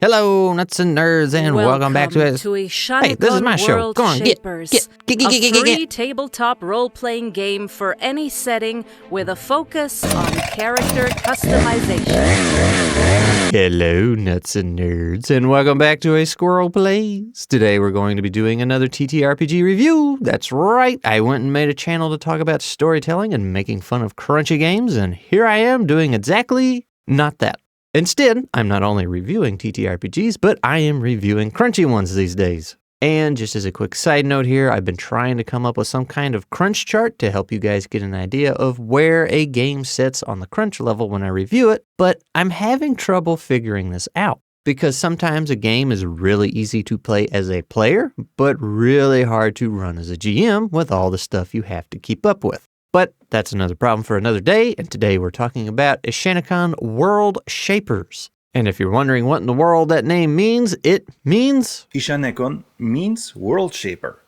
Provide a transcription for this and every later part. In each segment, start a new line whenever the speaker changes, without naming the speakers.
Hello, nuts and nerds, and welcome back to it. Hey, this is my show. Go on, get.
A free tabletop role-playing game for any setting with a focus on character customization.
Hello, nuts and nerds, and welcome back to a Squirrel Plays. Today we're going to be doing another TTRPG review. That's right, I went and made a channel to talk about storytelling and making fun of crunchygames, and here I am doing exactly not that. Instead, I'm not only reviewing TTRPGs, but I am reviewing crunchy ones these days. And just as a quick side note here, I've been trying to come up with some kind of crunch chart to help you guys get an idea of where a game sits on the crunch level when I review it, but I'm having trouble figuring this out. Because sometimes a game is really easy to play as a player, but really hard to run as a GM with all the stuff you have to keep up with. But that's another problem for another day, and today we're talking about Ishanekon Worldshapers. And if you're wondering what in the world that name means, it means...
Ishanekon means world shaper.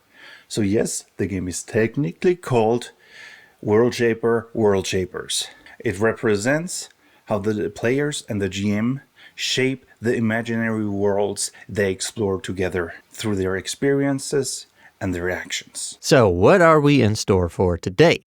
So yes, the game is technically called Worldshapers. It represents how the players and the GM shape the imaginary worlds they explore together through their experiences and their actions.
So what are we in store for today?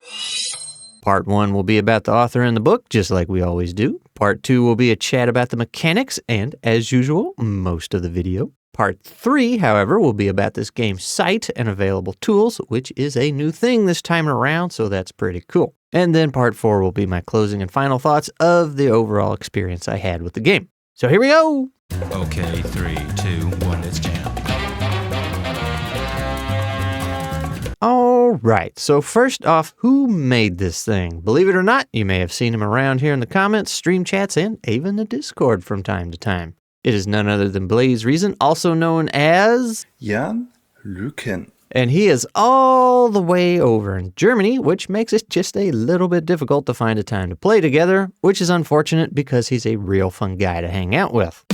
Part 1 will be about the author and the book, just like we always do. Part 2 will be a chat about the mechanics and, as usual, most of the video. Part 3, however, will be about this game's site and available tools, which is a new thing this time around, so that's pretty cool. And then Part 4 will be my closing and final thoughts of the overall experience I had with the game. So here we go!
Okay, 3, 2, 1, let's jam.
All right, so first off, who made this thing? Believe it or not, you may have seen him around here in the comments, stream chats, and even the Discord from time to time. It is none other than Blaze Reason, also known as...
Jan Lüken.
And he is all the way over in Germany, which makes it just a little bit difficult to find a time to play together, which is unfortunate because he's a real fun guy to hang out with.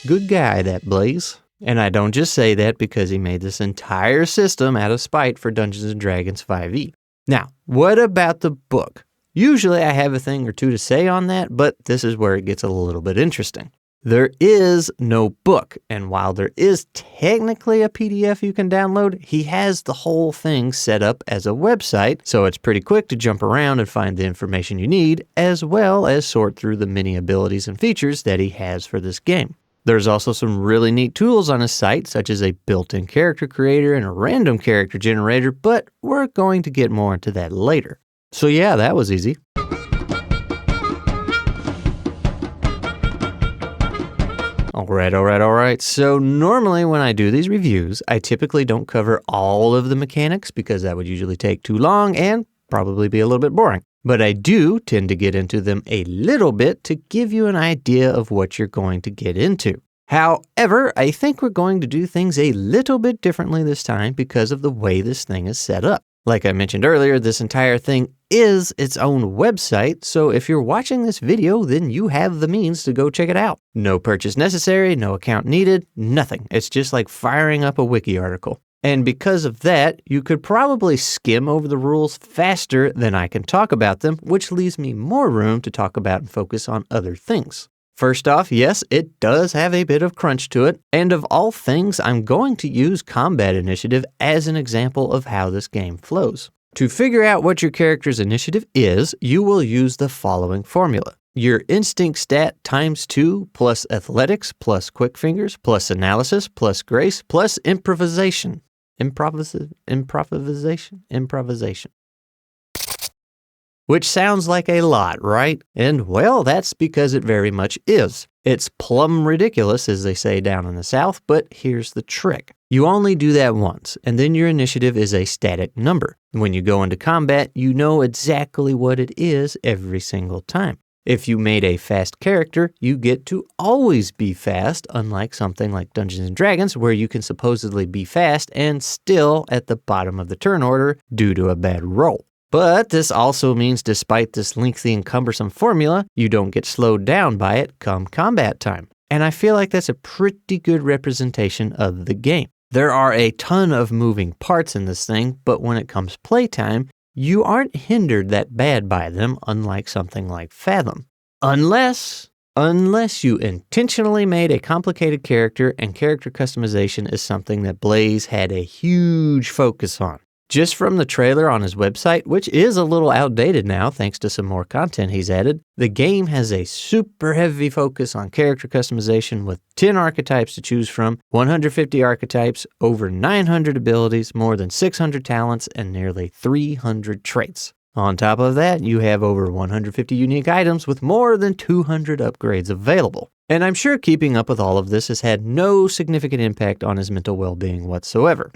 Good guy, that Blaze. And I don't just say that because he made this entire system out of spite for Dungeons & Dragons 5e. Now, what about the book? Usually I have a thing or two to say on that, but this is where it gets a little bit interesting. There is no book, and while there is technically a PDF you can download, he has the whole thing set up as a website, so it's pretty quick to jump around and find the information you need, as well as sort through the many abilities and features that he has for this game. There's also some really neat tools on his site, such as a built-in character creator and a random character generator, but we're going to get more into that later. So yeah, that was easy. All right. So normally when I do these reviews, I typically don't cover all of the mechanics because that would usually take too long and probably be a little bit boring. But I do tend to get into them a little bit to give you an idea of what you're going to get into. However, I think we're going to do things a little bit differently this time because of the way this thing is set up. Like I mentioned earlier, this entire thing is its own website, so if you're watching this video, then you have the means to go check it out. No purchase necessary, no account needed, nothing. It's just like firing up a wiki article. And because of that, you could probably skim over the rules faster than I can talk about them, which leaves me more room to talk about and focus on other things. First off, yes, it does have a bit of crunch to it, and of all things, I'm going to use combat initiative as an example of how this game flows. To figure out what your character's initiative is, you will use the following formula. Your instinct stat times 2 plus athletics plus quick fingers plus analysis plus grace plus improvisation. Improvisation. Which sounds like a lot, right? And well, that's because it very much is. It's plumb ridiculous, as they say down in the South, but here's the trick. You only do that once, and then your initiative is a static number. When you go into combat, you know exactly what it is every single time. If you made a fast character, you get to always be fast, unlike something like Dungeons & Dragons, where you can supposedly be fast and still at the bottom of the turn order due to a bad roll. But this also means despite this lengthy and cumbersome formula, you don't get slowed down by it come combat time. And I feel like that's a pretty good representation of the game. There are a ton of moving parts in this thing, but when it comes playtime, you aren't hindered that bad by them, unlike something like Fathom. Unless unless you intentionally made a complicated character, and character customization is something that Blaze had a huge focus on. Just from the trailer on his website, which is a little outdated now thanks to some more content he's added, the game has a super heavy focus on character customization with 10 archetypes to choose from, 150 archetypes, over 900 abilities, more than 600 talents, and nearly 300 traits. On top of that, you have over 150 unique items with more than 200 upgrades available. And I'm sure keeping up with all of this has had no significant impact on his mental well-being whatsoever.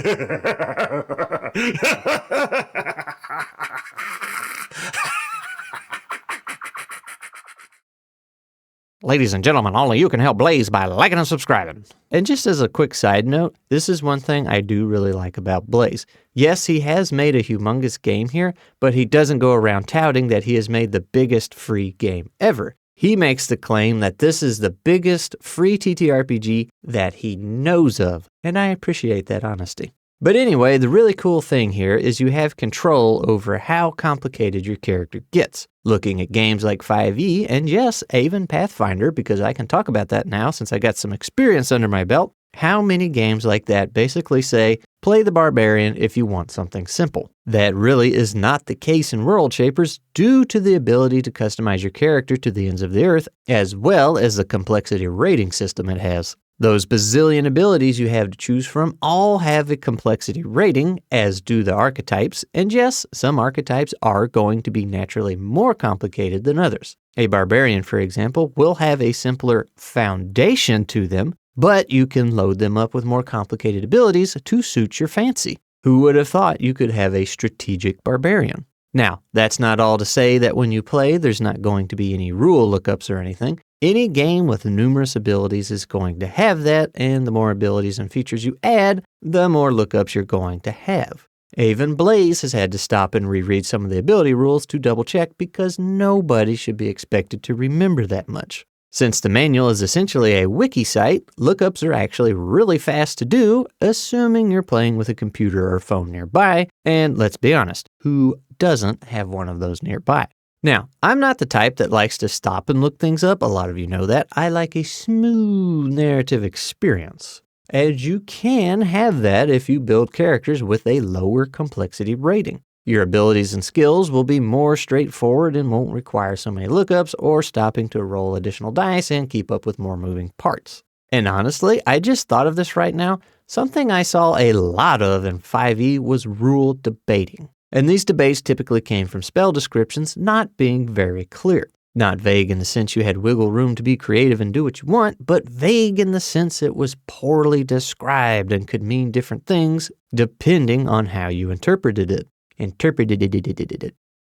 Ladies and gentlemen, only you can help Blaze by liking and subscribing. And just as a quick side note, this is one thing I do really like about Blaze. Yes, he has made a humongous game here, but he doesn't go around touting that he has made the biggest free game ever. He makes the claim that this is the biggest free TTRPG that he knows of, and I appreciate that honesty. But anyway, the really cool thing here is you have control over how complicated your character gets. Looking at games like 5e, and yes, even Pathfinder, because I can talk about that now since I got some experience under my belt, how many games like that basically say, play the Barbarian if you want something simple. That really is not the case in Worldshapers due to the ability to customize your character to the ends of the earth, as well as the complexity rating system it has. Those bazillion abilities you have to choose from all have a complexity rating, as do the archetypes, and yes, some archetypes are going to be naturally more complicated than others. A Barbarian, for example, will have a simpler foundation to them, but you can load them up with more complicated abilities to suit your fancy. Who would have thought you could have a strategic Barbarian? Now, that's not all to say that when you play, there's not going to be any rule lookups or anything. Any game with numerous abilities is going to have that, and the more abilities and features you add, the more lookups you're going to have. Even Blaze has had to stop and reread some of the ability rules to double check because nobody should be expected to remember that much. Since the manual is essentially a wiki site, lookups are actually really fast to do, assuming you're playing with a computer or phone nearby, and let's be honest, who doesn't have one of those nearby? Now, I'm not the type that likes to stop and look things up, a lot of you know that. I like a smooth narrative experience. As you can have that if you build characters with a lower complexity rating. Your abilities and skills will be more straightforward and won't require so many lookups or stopping to roll additional dice and keep up with more moving parts. And honestly, I just thought of this right now. Something I saw a lot of in 5e was rule debating. And these debates typically came from spell descriptions not being very clear. Not vague in the sense you had wiggle room to be creative and do what you want, but vague in the sense it was poorly described and could mean different things depending on how you interpreted it.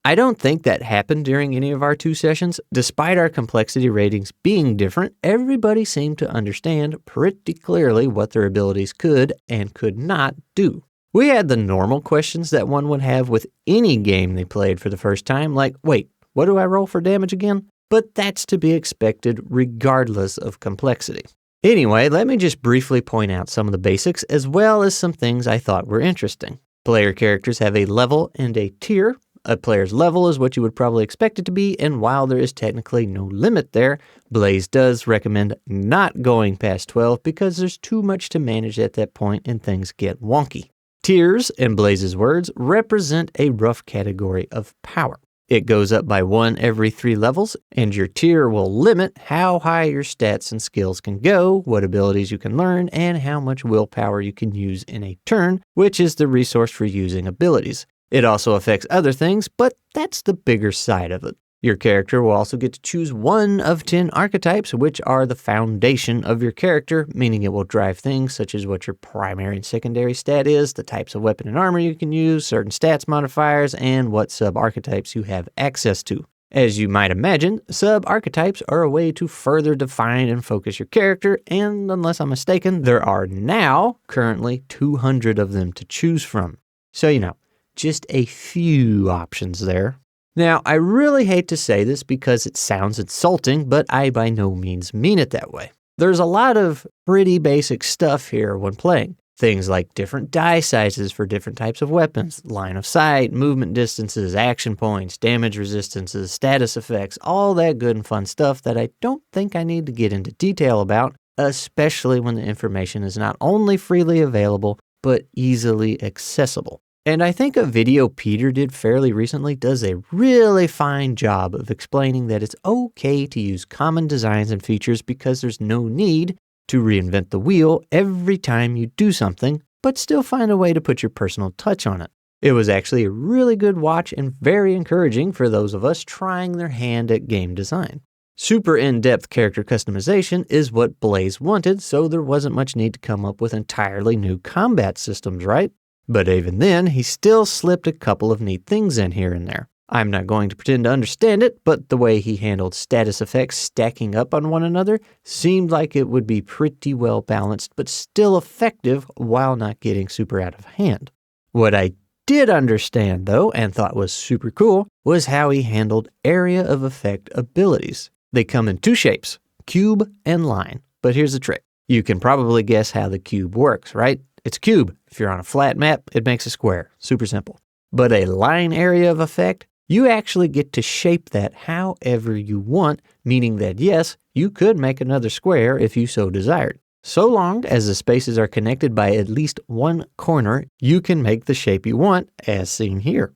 I don't think that happened during any of our 2 sessions. Despite our complexity ratings being different, everybody seemed to understand pretty clearly what their abilities could and could not do. We had the normal questions that one would have with any game they played for the first time, like, wait, what do I roll for damage again? But that's to be expected regardless of complexity. Anyway, let me just briefly point out some of the basics as well as some things I thought were interesting. Player characters have a level and a tier. A player's level is what you would probably expect it to be, and while there is technically no limit there, Blaze does recommend not going past 12 because there's too much to manage at that point and things get wonky. Tiers, in Blaze's words, represent a rough category of power. It goes up by 1 every 3 levels, and your tier will limit how high your stats and skills can go, what abilities you can learn, and how much willpower you can use in a turn, which is the resource for using abilities. It also affects other things, but that's the bigger side of it. Your character will also get to choose 1 of 10 archetypes, which are the foundation of your character, meaning it will drive things such as what your primary and secondary stat is, the types of weapon and armor you can use, certain stats modifiers, and what sub-archetypes you have access to. As you might imagine, sub-archetypes are a way to further define and focus your character, and unless I'm mistaken, there are now currently 200 of them to choose from. So, just a few options there. Now, I really hate to say this because it sounds insulting, but I by no means mean it that way. There's a lot of pretty basic stuff here when playing. Things like different die sizes for different types of weapons, line of sight, movement distances, action points, damage resistances, status effects, all that good and fun stuff that I don't think I need to get into detail about, especially when the information is not only freely available, but easily accessible. And I think a video Peter did fairly recently does a really fine job of explaining that it's okay to use common designs and features because there's no need to reinvent the wheel every time you do something, but still find a way to put your personal touch on it. It was actually a really good watch and very encouraging for those of us trying their hand at game design. Super in-depth character customization is what Blaze wanted, so there wasn't much need to come up with entirely new combat systems, right? But even then, he still slipped a couple of neat things in here and there. I'm not going to pretend to understand it, but the way he handled status effects stacking up on one another seemed like it would be pretty well balanced, but still effective while not getting super out of hand. What I did understand, though, and thought was super cool, was how he handled area of effect abilities. They come in two shapes, cube and line. But here's the trick. You can probably guess how the cube works, right? It's a cube. If you're on a flat map, it makes a square. Super simple. But a line area of effect, you actually get to shape that however you want, meaning that yes, you could make another square if you so desired. So long as the spaces are connected by at least one corner, you can make the shape you want, as seen here.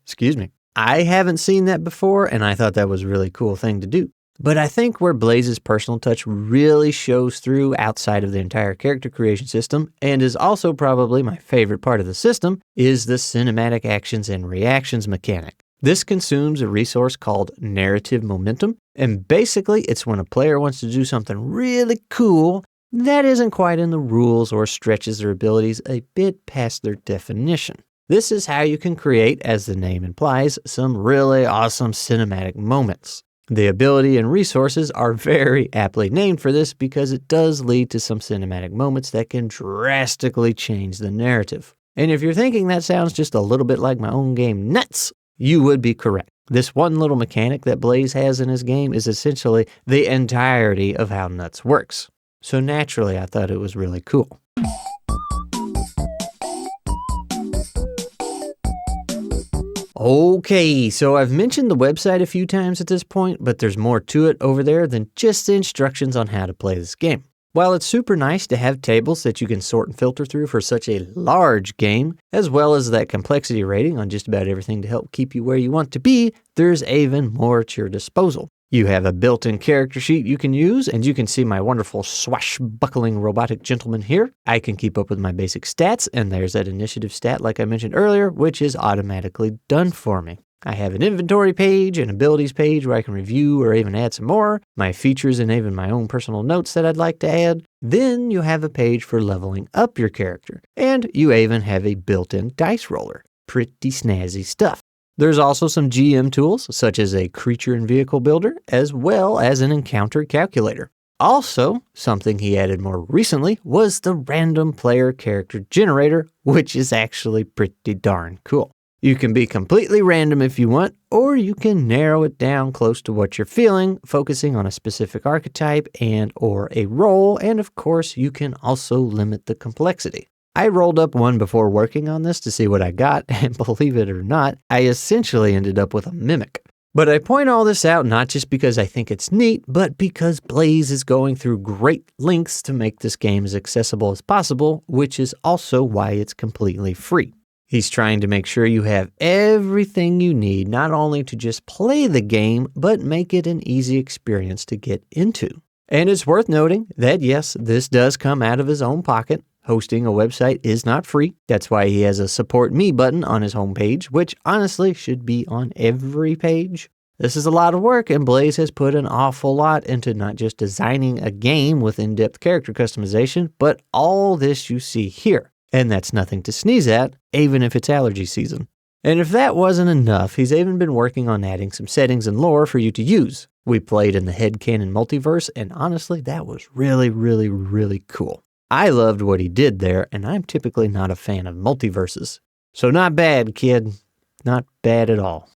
Excuse me. I haven't seen that before, and I thought that was a really cool thing to do. But I think where Blaze's personal touch really shows through outside of the entire character creation system, and is also probably my favorite part of the system, is the cinematic actions and reactions mechanic. This consumes a resource called narrative momentum, and basically it's when a player wants to do something really cool that isn't quite in the rules or stretches their abilities a bit past their definition. This is how you can create, as the name implies, some really awesome cinematic moments. The ability and resources are very aptly named for this because it does lead to some cinematic moments that can drastically change the narrative. And if you're thinking that sounds just a little bit like my own game Nuts, you would be correct. This one little mechanic that Blaze has in his game is essentially the entirety of how Nuts works. So naturally, I thought it was really cool. Okay, so I've mentioned the website a few times at this point, but there's more to it over there than just the instructions on how to play this game. While it's super nice to have tables that you can sort and filter through for such a large game, as well as that complexity rating on just about everything to help keep you where you want to be, there's even more at your disposal. You have a built-in character sheet you can use, and you can see my wonderful swashbuckling robotic gentleman here. I can keep up with my basic stats, and there's that initiative stat like I mentioned earlier, which is automatically done for me. I have an inventory page, an abilities page where I can review or even add some more, my features and even my own personal notes that I'd like to add. Then you have a page for leveling up your character, and you even have a built-in dice roller. Pretty snazzy stuff. There's also some GM tools, such as a creature and vehicle builder, as well as an encounter calculator. Also, something he added more recently was the random player character generator, which is actually pretty darn cool. You can be completely random if you want, or you can narrow it down close to what you're feeling, focusing on a specific archetype and or a role, and of course, you can also limit the complexity. I rolled up one before working on this to see what I got, and believe it or not, I essentially ended up with a mimic. But I point all this out not just because I think it's neat, but because Blaze is going through great lengths to make this game as accessible as possible, which is also why it's completely free. He's trying to make sure you have everything you need, not only to just play the game, but make it an easy experience to get into. And it's worth noting that yes, this does come out of his own pocket. Hosting a website is not free. That's why he has a support me button on his homepage, which honestly should be on every page. This is a lot of work, and Blaze has put an awful lot into not just designing a game with in-depth character customization, but all this you see here. And that's nothing to sneeze at, even if it's allergy season. And if that wasn't enough, he's even been working on adding some settings and lore for you to use. We played in the headcanon multiverse, and honestly, that was really, really, really cool. I loved what he did there, and I'm typically not a fan of multiverses. So not bad, kid. Not bad at all.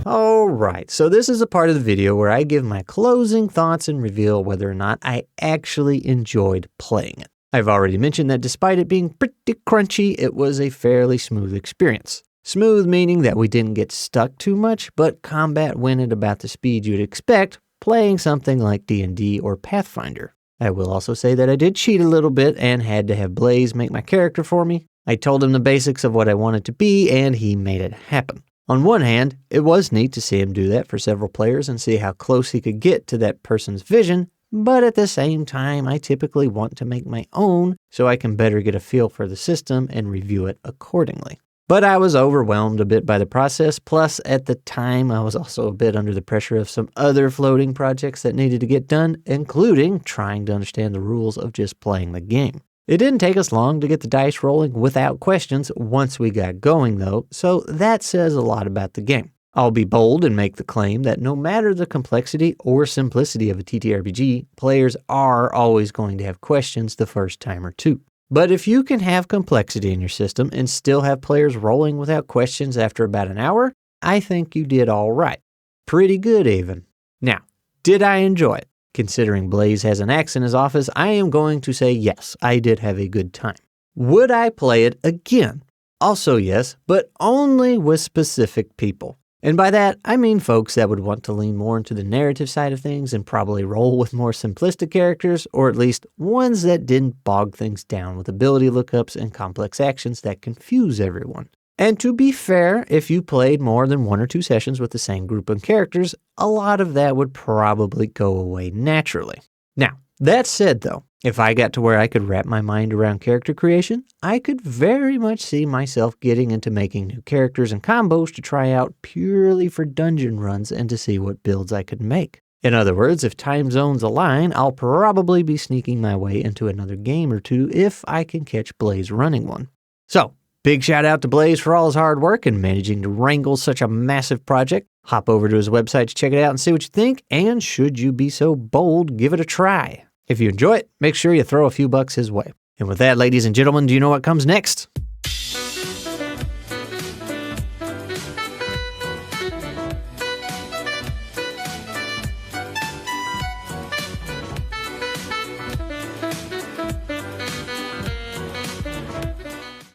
Alright, so this is a part of the video where I give my closing thoughts and reveal whether or not I actually enjoyed playing it. I've already mentioned that despite it being pretty crunchy, it was a fairly smooth experience. Smooth meaning that we didn't get stuck too much, but combat went at about the speed you'd expect playing something like D&D or Pathfinder. I will also say that I did cheat a little bit and had to have Blaze make my character for me. I told him the basics of what I wanted to be and he made it happen. On one hand, it was neat to see him do that for several players and see how close he could get to that person's vision, but at the same time, I typically want to make my own so I can better get a feel for the system and review it accordingly. But I was overwhelmed a bit by the process, plus at the time I was also a bit under the pressure of some other floating projects that needed to get done, including trying to understand the rules of just playing the game. It didn't take us long to get the dice rolling without questions once we got going though, so that says a lot about the game. I'll be bold and make the claim that no matter the complexity or simplicity of a TTRPG, players are always going to have questions the first time or two. But if you can have complexity in your system and still have players rolling without questions after about an hour, I think you did all right. Pretty good even. Now, did I enjoy it? Considering Blaze has an axe in his office, I am going to say yes, I did have a good time. Would I play it again? Also yes, but only with specific people. And by that, I mean folks that would want to lean more into the narrative side of things and probably roll with more simplistic characters, or at least ones that didn't bog things down with ability lookups and complex actions that confuse everyone. And to be fair, if you played more than 1 or 2 sessions with the same group of characters, a lot of that would probably go away naturally. Now, that said though, if I got to where I could wrap my mind around character creation, I could very much see myself getting into making new characters and combos to try out purely for dungeon runs and to see what builds I could make. In other words, if time zones align, I'll probably be sneaking my way into another game or two if I can catch Blaze running one. So, big shout out to Blaze for all his hard work in managing to wrangle such a massive project. Hop over to his website to check it out and see what you think, and should you be so bold, give it a try. If you enjoy it, make sure you throw a few bucks his way. And with that, ladies and gentlemen, do you know what comes next?